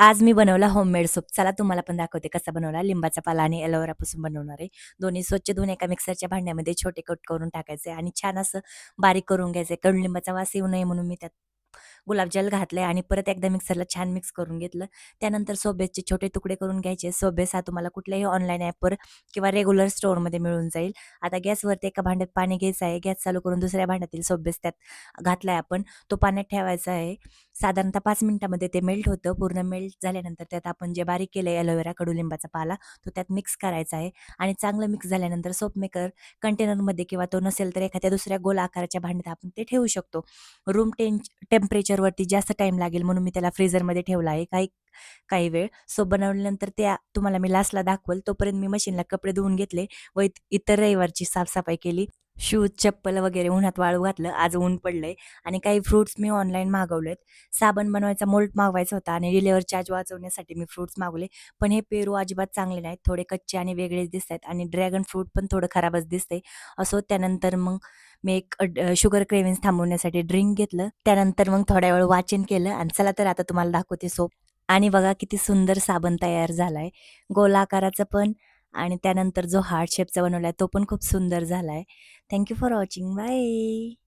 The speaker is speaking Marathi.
आज मी बनवला होममेड सूप. चला तुम्हाला पण दाखवते कसा बनवला. लिंबाचा पाला आणि एलोवेरापासून बनवणार आहे. दोन्ही स्वच्छ धुवून एका मिक्सरच्या भांड्यामध्ये छोटे कट करून टाकायचे आणि छान असं बारीक करून घ्यायचं. कडुलिंबाचा वास येऊ नये म्हणून मी त्यात गुलाबजल घातलंय आणि परत एकदा मिक्सरला छान मिक्स करून घेतलं. त्यानंतर सोबेचे छोटे तुकडे करून घ्यायचे. सोबेस हा तुम्हाला कुठल्याही ऑनलाईन ॲपवर किंवा रेग्युलर स्टोअरमध्ये मिळून जाईल. आता गॅसवरती एका भांड्यात पाणी घ्यायचं आहे. गॅस चालू करून दुसऱ्या भांड्यातील सोबेस त्यात घातलाय आपण. तो पाण्यात ठेवायचा आहे. साधारणतः 5 मिनिटामध्ये ते मेल्ट होतं. पूर्ण मेल्ट झाल्यानंतर त्यात आपण जे बारीक केलं एलोवेरा, कडुलिंबाचा पाला तो त्यात मिक्स करायचा आहे आणि चांगलं मिक्स झाल्यानंतर सोप मेकर कंटेनरमध्ये किंवा तो नसेल तर एखाद्या दुसऱ्या गोल आकाराच्या भांड्यात आपण ते ठेवू शकतो. रूम टेम्परेचरवरती जास्त टाईम लागेल म्हणून मी त्याला फ्रीझरमध्ये ठेवला आहे काही काही वेळ. सोप बनवल्यानंतर त्या तुम्हाला मी लास्टला दाखवेल. तोपर्यंत मी मशीनला कपडे धुवून घेतले व इतर रविवारची साफसफाई केली. शूज, चप्पल वगैरे उन्हात वाळू घातलं. आज ऊन पडलंय आणि काही फ्रुट्स मी ऑनलाईन मागवलेत. साबण बनवायचा मोल्ड मागवायचा होता आणि डिलिव्हरी चार्ज वाचवण्यासाठी मी फ्रुट्स मागवले. पण हे पेरू अजिबात चांगले नाहीत. थोडे कच्चे आणि वेगळेच दिसतायत आणि ड्रॅगन फ्रूट पण थोडं खराबच दिसतंय. असो त्यानंतर मग मी एक शुगर क्रेव्हिंग्ज थांबवण्यासाठी ड्रिंक घेतलं. त्यानंतर मग थोड्या वेळ वाचन केलं आणि चला तर आता तुम्हाला दाखवते सोप. आणि बघा किती सुंदर साबण तयार झालाय. गोल आकाराचं पण आणि त्यानंतर जो हार्ट शेपचा बनवलाय तो पण खूप सुंदर झालाय. Thank you for watching. Bye.